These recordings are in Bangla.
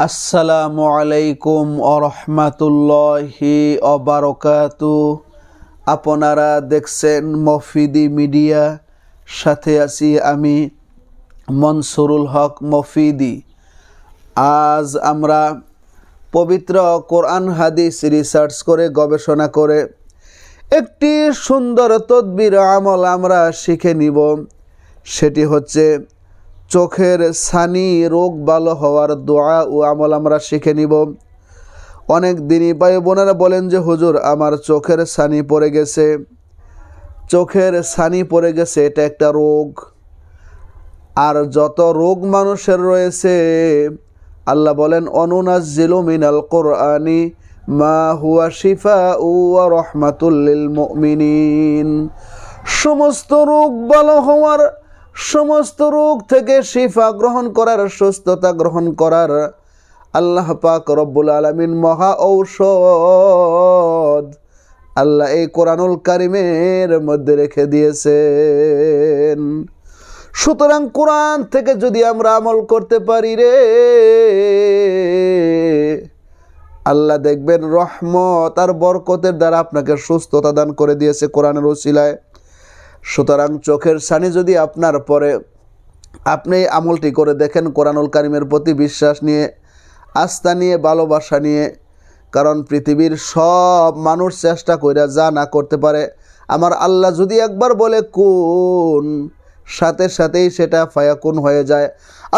আসসালামু আলাইকুম ওরহমাতুল্লাহি ওবারাকাতু। আপনারা দেখছেন মফিদি মিডিয়া, সাথে আছি আমি মনসুরুল হক মফিদি। আজ আমরা পবিত্র কোরআন হাদিস রিসার্চ করে গবেষণা করে একটি সুন্দর তদবির আমল আমরা শিখে নিব। সেটি হচ্ছে চোখের ছানি রোগ ভালো হওয়ার দোয়া ও আমল আমরা শিখে নিব। অনেক দিনই ভাই বোনেরা বলেন যে হুজুর আমার চোখের ছানি পড়ে গেছে। চোখের ছানি পড়ে গেছে, এটা একটা রোগ। আর যত রোগ মানুষের রয়েছে আল্লাহ বলেন অনুনাজ্জিলু মিনাল কোরআনি মা হুয়া শিফাউ ওয়া রাহমাতুল লিল মুমিনিন। সমস্ত রোগ ভালো হওয়ার, সমস্ত রোগ থেকে শিফা গ্রহণ করার, সুস্থতা গ্রহণ করার আল্লাহ পাক রব্বুল আলামিন মহা ঔষধ আল্লাহ এই কোরআনুল কারিমের মধ্যে রেখে দিয়েছেন। সুতরাং কোরআন থেকে যদি আমরা আমল করতে পারি রে আল্লাহ দেখবেন রহমত আর বরকতের দ্বারা আপনাকে সুস্থতা দান করে দিয়েছে কোরআনের ওসিলায়। সুতরাং চোখের ছানি যদি আপনার পরে, আপনি আমলটি করে দেখেন কোরআনুল কারিমের প্রতি বিশ্বাস নিয়ে, আস্থা নিয়ে, ভালোবাসা নিয়ে। কারণ পৃথিবীর সব মানুষ চেষ্টা করে যা না করতে পারে, আমার আল্লাহ যদি একবার বলে কুন, সাথে সাথেই সেটা ফায়াকুন হয়ে যায়।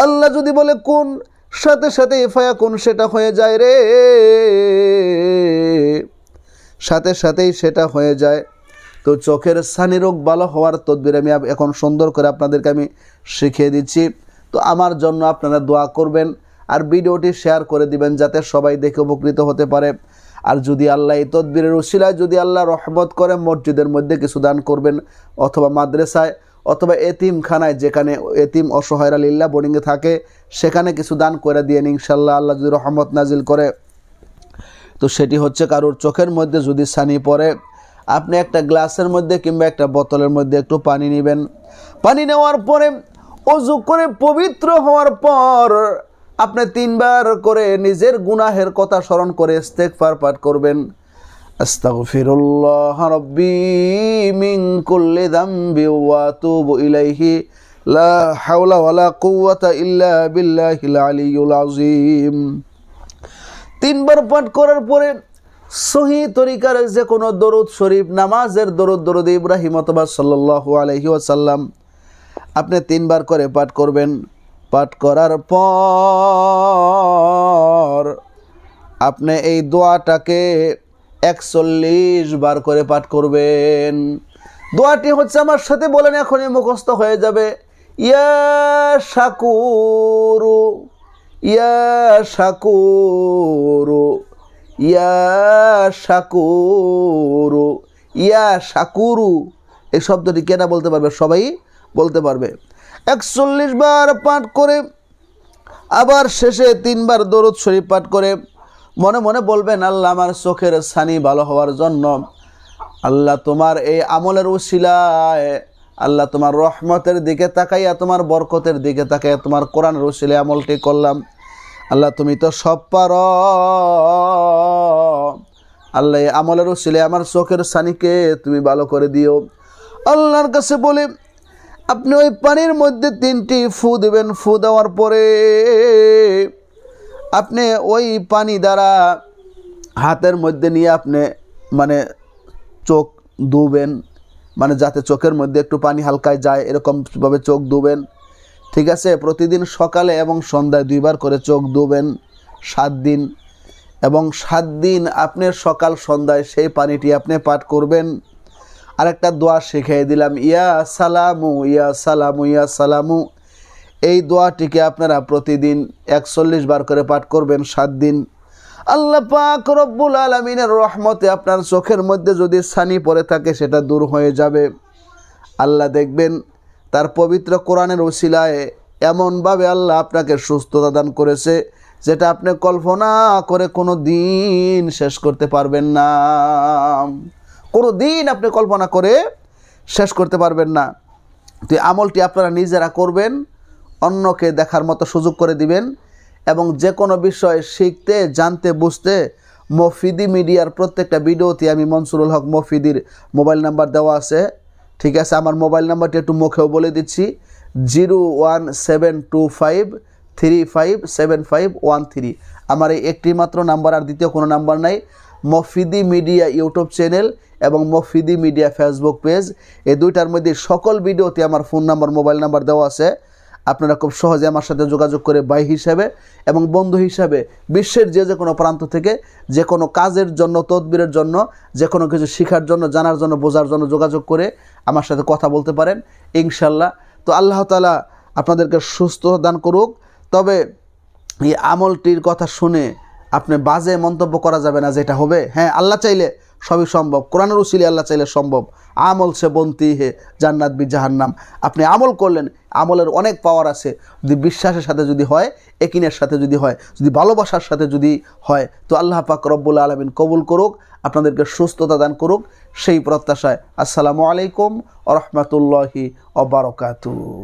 আল্লাহ যদি বলে কুন, সাথে সাথেই ফায়াকুন সেটা হয়ে যায় রে, সাথে সাথেই সেটা হয়ে যায়। তো চোখের ছানি রোগ ভালো হওয়ার তদবির আমি এখন সুন্দর করে আপনাদেরকে আমি শিখিয়ে দিচ্ছি। তো আমার জন্য আপনারা দোয়া করবেন আর ভিডিওটি শেয়ার করে দিবেন যাতে সবাই দেখে উপকৃত হতে পারে। আর যদি আল্লাহ এই তদবিরের উসিলায় যদি আল্লাহ রহমত করে, মসজিদের মধ্যে কিছু দান করবেন, অথবা মাদ্রাসায় অথবা এতিমখানায়, যেখানে এতিম অসহায়রা লিল্লাহ বোর্ডিংয়ে থাকে, সেখানে কিছু দান করে দিয়ে ইনশাল্লাহ আল্লাহ যদি রহমত নাজিল করে। তো সেটি হচ্ছে কারোর চোখের মধ্যে যদি ছানি পড়ে, আপনি একটা গ্লাসের মধ্যে কিংবা একটা বোতলের মধ্যে একটু পানি নেবেন। পানি নেওয়ার পরে ওযু করে পবিত্র হওয়ার পর আপনি 3 বার করে নিজের গুনাহের কথা স্মরণ করে ইস্তেগফার পাঠ করবেন। আস্তাগফিরুল্লাহ রাব্বি মিন কুল্লি যামবি ওয়া আতুবু ইলাইহি লা হাওলা ওয়ালা কুওয়াতা ইল্লা বিল্লাহিল আলিয়্যুল আযীম। 3 বার পাঠ করার পরে সহি তরিকার যে কোনো দরুদ শরীফ, নামাজের দরুদ ইব্রাহিম অথবা সাল্লাল্লাহু আলাইহি ওয়াসাল্লাম আপনি 3 বার করে পাঠ করবেন। পাঠ করার পর আপনি এই দোয়াটাকে 41 বার করে পাঠ করবেন। দোয়াটি হচ্ছে, আমার সাথে বলেন, এখনই মুখস্থ হয়ে যাবে। ইয়া শাকুরু, ইয়া শাকুরু, ইয়া শাকুরু, ইয়া শাকুরু। এই শব্দটি কেনা বলতে পারবে? সবাই বলতে পারবে। 41 বার পাঠ করে আবার শেষে 3 বার দরুদ শরীফ পাঠ করে মনে মনে বলবেন, আল্লাহ আমার চোখের ছানি ভালো হওয়ার জন্য আল্লাহ তোমার এই আমলের উসিলায়, আল্লাহ তোমার রহমতের দিকে তাকাইয়া, তোমার বরকতের দিকে তাকাইয়া, তোমার কোরআনের উসিলায় আমলটি করলাম। আল্লাহ তুমি তো সব পারো। আল্লাহ এই আমলের উসিলায় আমার চোখের ছানিকে তুমি ভালো করে দিও। আল্লাহর কাছে বলে আপনি ওই পানির মধ্যে 3টি ফু দেবেন। ফু দেওয়ার পরে আপনি ওই পানি দ্বারা হাতের মধ্যে নিয়ে আপনি চোখ ধুবেন, যাতে চোখের মধ্যে একটু পানি হালকায় যায়, এরকমভাবে চোখ ধুবেন। ঠিক আছে? প্রতিদিন সকালে এবং সন্ধ্যায় 2 বার করে চোখ ধুবেন 7 দিন। এবং 7 দিন আপনি সকাল সন্ধ্যায় সেই পানিটি আপনি পাঠ করবেন। আরেকটা দোয়া শিখিয়ে দিলাম, ইয়া সালামু, ইয়া সালামু, ইয়া সালামু। এই দোয়াটিকে আপনারা প্রতিদিন 41 বার করে পাঠ করবেন 7 দিন। আল্লাহ পাক রব্বুল আলামিনের রহমতে আপনার চোখের মধ্যে যদি ছানি পড়ে থাকে সেটা দূর হয়ে যাবে। আল্লাহ দেখবেন তার পবিত্র কোরআনের উসিলায় এমনভাবে আল্লাহ আপনাকে সুস্থতা দান করেছে যেটা আপনি কল্পনা করে কোনো দিন শেষ করতে পারবেন না। কোনো দিন আপনি কল্পনা করে শেষ করতে পারবেন না। তো আমলটি আপনারা নিজেরা করবেন, অন্যকে দেখার মতো সুযোগ করে দিবেন। এবং যে কোনো বিষয় শিখতে জানতে বুঝতে মফিদি মিডিয়ার প্রত্যেকটা ভিডিওতে আমি মনসুরুল হক মফিদির মোবাইল নাম্বার দেওয়া আছে। ঠিক আছে, আমার মোবাইল নাম্বারটি একটু মুখেও বলে দিচ্ছি, 01725357513। আমার এই একটি মাত্র নাম্বার, আর দ্বিতীয় কোনো নাম্বার নাই। মফিদি মিডিয়া ইউটিউব চ্যানেল এবং মফিদি মিডিয়া ফেসবুক পেজ, এই দুইটার মধ্যে সকল ভিডিওতে আমার ফোন নাম্বার মোবাইল নাম্বার দেওয়া আছে। আপনারা খুব সহজে আমার সাথে যোগাযোগ করে ভাই হিসাবে এবং বন্ধু হিসাবে বিশ্বের যে কোনো প্রান্ত থেকে যে কোনো কাজের জন্য, তদবিরের জন্য, যে কোনো কিছু শেখার জন্য, জানার জন্য, বোঝার জন্য যোগাযোগ করে আমার সাথে কথা বলতে পারেন ইনশাল্লাহ। তো আল্লাহ তাআলা আপনাদেরকে সুস্থ দান করুক। তবে এই আমলটির কথা শুনে আপনি বাজে মন্তব্য করা যাবে না, যেটা হবে। হ্যাঁ, আল্লাহ চাইলে সবই সম্ভব, কোরআনের উসিলে আল্লাহ চাইলে সম্ভব। আমল সে বনতি হে জান্নাত বি জাহান্নাম। আপনি আমল করলেন, আমলের অনেক পাওয়ার আছে। যদি বিশ্বাসের সাথে যদি হয়, একিনের সাথে যদি হয়, যদি ভালোবাসার সাথে যদি হয়, তো আল্লাহ পাক রব্বুল আলামিন কবুল করুক, আপনাদেরকে সুস্থতা দান করুক, সেই প্রত্যাশায় আসসালামু আলাইকুম ওয়া রাহমাতুল্লাহি ওয়া বারাকাতুহু।